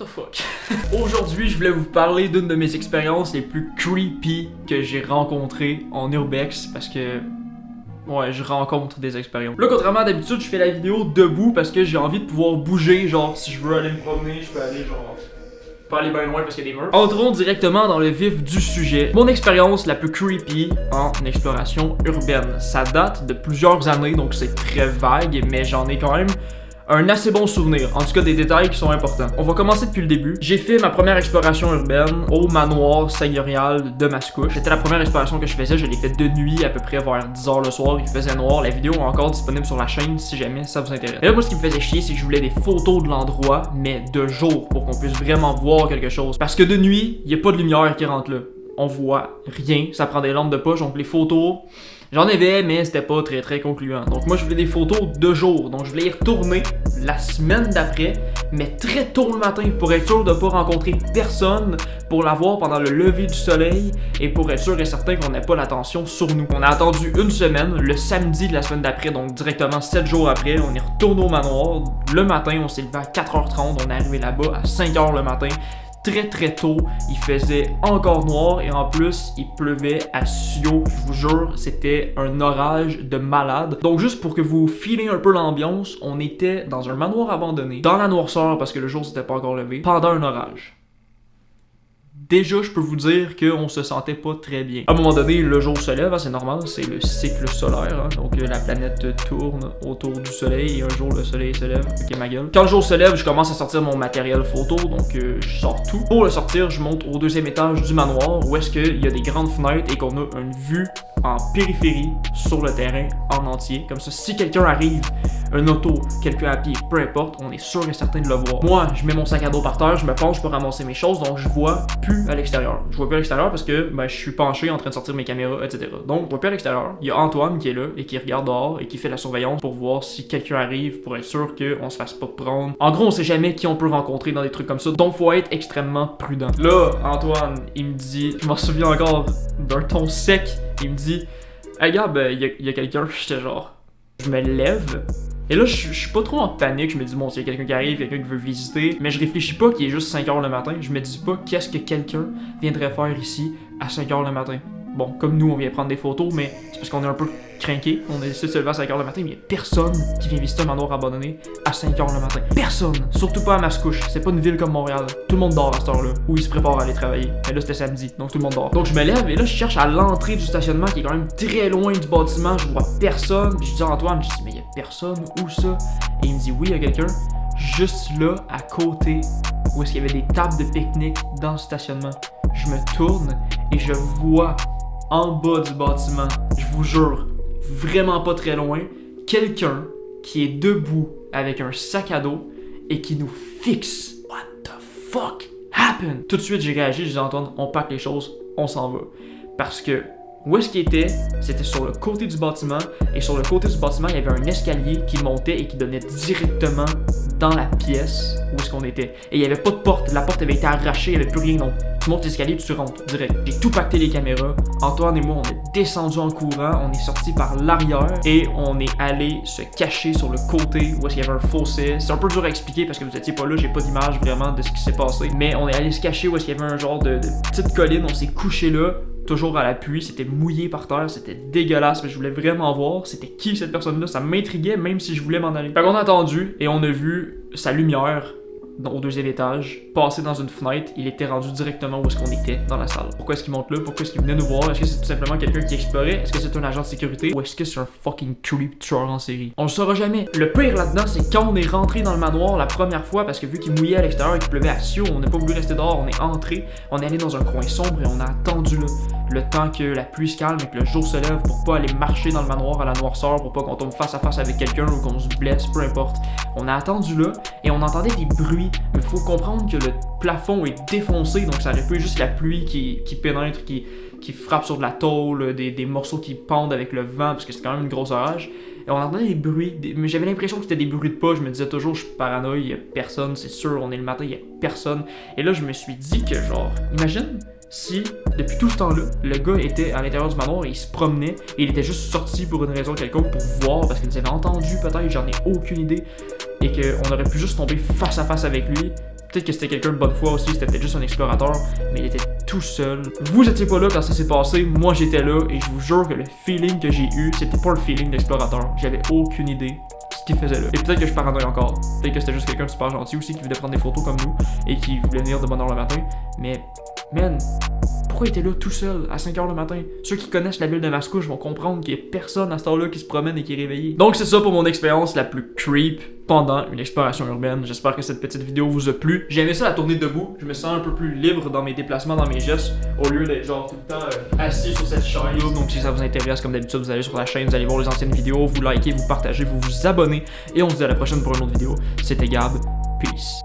fuck? Aujourd'hui, je voulais vous parler d'une de mes expériences les plus creepy que j'ai rencontrées en urbex parce que... ouais, je rencontre des expériences. Là, contrairement à d'habitude, je fais la vidéo debout parce que j'ai envie de pouvoir bouger. Genre, si je veux aller me promener, je peux aller genre... pas aller bien loin parce qu'il y a des murs. Entrons directement dans le vif du sujet. Mon expérience la plus creepy en exploration urbaine. Ça date de plusieurs années, donc c'est très vague, mais j'en ai quand même un assez bon souvenir, en tout cas des détails qui sont importants. On va commencer depuis le début. J'ai fait ma première exploration urbaine au manoir seigneurial de Mascouche. C'était la première exploration que je faisais, je l'ai fait de nuit, à peu près vers 10h le soir, il faisait noir. La vidéo est encore disponible sur la chaîne si jamais ça vous intéresse. Et là, moi, ce qui me faisait chier, c'est que je voulais des photos de l'endroit, mais de jour, pour qu'on puisse vraiment voir quelque chose. Parce que de nuit, il n'y a pas de lumière qui rentre là. On voit rien, ça prend des lampes de poche, donc les photos... j'en avais, mais c'était pas très concluant. Donc moi, je voulais des photos de jour. Donc je voulais y retourner la semaine d'après, mais très tôt le matin, pour être sûr de pas rencontrer personne, pour la voir pendant le lever du soleil, et pour être sûr et certain qu'on n'ait pas l'attention sur nous. On a attendu une semaine, le samedi de la semaine d'après, donc directement 7 jours après, on est retourné au manoir. Le matin, on s'est levé à 4h30, on est arrivé là-bas à 5h le matin. Très tôt, il faisait encore noir et en plus il pleuvait à Sio, je vous jure, c'était un orage de malade. Donc juste pour que vous filez un peu l'ambiance, on était dans un manoir abandonné, dans la noirceur parce que le jour s'était pas encore levé, pendant un orage. Déjà, je peux vous dire qu'on se sentait pas très bien. À un moment donné, le jour se lève, hein, c'est normal, c'est le cycle solaire, hein, donc la planète tourne autour du soleil et un jour le soleil se lève. Ok, ma gueule. Quand le jour se lève, je commence à sortir mon matériel photo, donc je sors tout. Pour le sortir, je monte au deuxième étage du manoir où est-ce qu'il y a des grandes fenêtres et qu'on a une vue en périphérie sur le terrain en entier. Comme ça, si quelqu'un arrive, un auto, quelqu'un à pied, peu importe, on est sûr et certain de le voir. Moi, je mets mon sac à dos par terre, je me penche pour ramasser mes choses, donc je vois plus à l'extérieur. Je vois plus à l'extérieur parce que je suis penché en train de sortir mes caméras, etc. Donc, je vois plus à l'extérieur. Il y a Antoine qui est là et qui regarde dehors et qui fait la surveillance pour voir si quelqu'un arrive, pour être sûr qu'on se fasse pas prendre. En gros, on sait jamais qui on peut rencontrer dans des trucs comme ça, donc faut être extrêmement prudent. Là, Antoine, il me dit, je m'en souviens encore d'un ton sec, il me dit, hey Gab, il y a quelqu'un. J'étais genre, je me lève. Et là, je suis pas trop en panique. Je me dis, bon, s'il y a quelqu'un qui arrive, quelqu'un qui veut visiter. Mais je réfléchis pas qu'il est juste 5h le matin. Je me dis pas qu'est-ce que quelqu'un viendrait faire ici à 5h le matin. Bon, comme nous, on vient prendre des photos, mais c'est parce qu'on est un peu craqué. On a décidé de se lever à 5h le matin, mais il y a personne qui vient visiter un manoir abandonné à 5h le matin. Personne! Surtout pas à Mascouche. C'est pas une ville comme Montréal. Tout le monde dort à cette heure-là. Ou ils se préparent à aller travailler. Mais là, c'était samedi, donc tout le monde dort. Donc je me lève et là, je cherche à l'entrée du stationnement qui est quand même très loin du bâtiment. Je vois personne. Puis je dis à Antoine, je dis, mais il y a personne. Où ça? Et il me dit, oui, il y a quelqu'un. Juste là, à côté, où est-ce qu'il y avait des tables de pique-nique dans le stationnement. Je me tourne et je vois en bas du bâtiment, je vous jure, vraiment pas très loin, quelqu'un qui est debout avec un sac à dos et qui nous fixe. What the fuck happened? Tout de suite, j'ai réagi, j'ai dit Antoine, on pack les choses, on s'en va. Parce que où est-ce qu'il était? C'était sur le côté du bâtiment. Et sur le côté du bâtiment, il y avait un escalier qui montait et qui donnait directement dans la pièce où est-ce qu'on était. Et il n'y avait pas de porte. La porte avait été arrachée, il n'y avait plus rien. Donc, tu montes l'escalier, tu rentres direct. J'ai tout pacté les caméras. Antoine et moi, on est descendus en courant. On est sortis par l'arrière et on est allé se cacher sur le côté où est-ce qu'il y avait un fossé. C'est un peu dur à expliquer parce que vous étiez pas là. J'ai pas d'image vraiment de ce qui s'est passé. Mais on est allé se cacher où est-ce qu'il y avait un genre de petite colline. On s'est couché là. Toujours à la pluie, c'était mouillé par terre, c'était dégueulasse, mais je voulais vraiment voir c'était qui cette personne-là, ça m'intriguait même si je voulais m'en aller. Fait qu'on a attendu et on a vu sa lumière au deuxième étage, passer dans une fenêtre, il était rendu directement où est-ce qu'on était dans la salle. Pourquoi est-ce qu'il monte là? Pourquoi est-ce qu'il venait nous voir? Est-ce que c'est tout simplement quelqu'un qui explorait? Est-ce que c'est un agent de sécurité? Ou est-ce que c'est un fucking creep tueur en série? On le saura jamais. Le pire là-dedans, c'est quand on est rentré dans le manoir la première fois, parce que vu qu'il mouillait à l'extérieur et qu'il pleuvait à Sio, on n'a pas voulu rester dehors, on est entré, on est allé dans un coin sombre et on a attendu là, le temps que la pluie se calme et que le jour se lève pour pas aller marcher dans le manoir à la noirceur, pour pas qu'on tombe face à face avec quelqu'un ou qu'on se blesse, peu importe. On a attendu là et on entendait des bruits, mais faut comprendre que le plafond est défoncé, donc ça aurait pu être juste la pluie qui pénètre, qui frappe sur de la tôle, des morceaux qui pendent avec le vent, parce que c'est quand même une grosse orage. Et on entendait des bruits, mais j'avais l'impression que c'était des bruits de pas, je me disais toujours, je suis paranoïa, il y a personne, c'est sûr, on est le matin, il y a personne. Et là, je me suis dit que genre, imagine si, depuis tout ce temps-là, le gars était à l'intérieur du manoir et il se promenait, et il était juste sorti pour une raison quelconque, pour voir, parce qu'il nous avait entendu peut-être, j'en ai aucune idée, et qu'on aurait pu juste tomber face à face avec lui, Peut-être que c'était quelqu'un de bonne foi aussi, c'était peut-être juste un explorateur, mais il était tout seul. Vous étiez pas là quand ça s'est passé, moi j'étais là, et je vous jure que le feeling que j'ai eu, c'était pas le feeling d'explorateur. J'avais aucune idée ce qu'il faisait là. Et peut-être que je paranoïe encore. Peut-être que c'était juste quelqu'un de super gentil aussi qui voulait prendre des photos comme nous, et qui voulait venir de bonne heure le matin. Mais, man, pourquoi il était là tout seul à 5h le matin? Ceux qui connaissent la ville de Mascouche vont comprendre qu'il y a personne à cette heure-là qui se promène et qui est réveillé. Donc c'est ça pour mon expérience la plus creep pendant une exploration urbaine. J'espère que cette petite vidéo vous a plu. J'ai aimé ça la tourner debout. Je me sens un peu plus libre dans mes déplacements, dans mes gestes, au lieu d'être genre tout le temps assis sur cette chaise. Donc si ça vous intéresse, comme d'habitude, vous allez sur la chaîne, vous allez voir les anciennes vidéos, vous likez, vous partagez, vous vous abonnez. Et on se dit à la prochaine pour une autre vidéo. C'était Gab. Peace.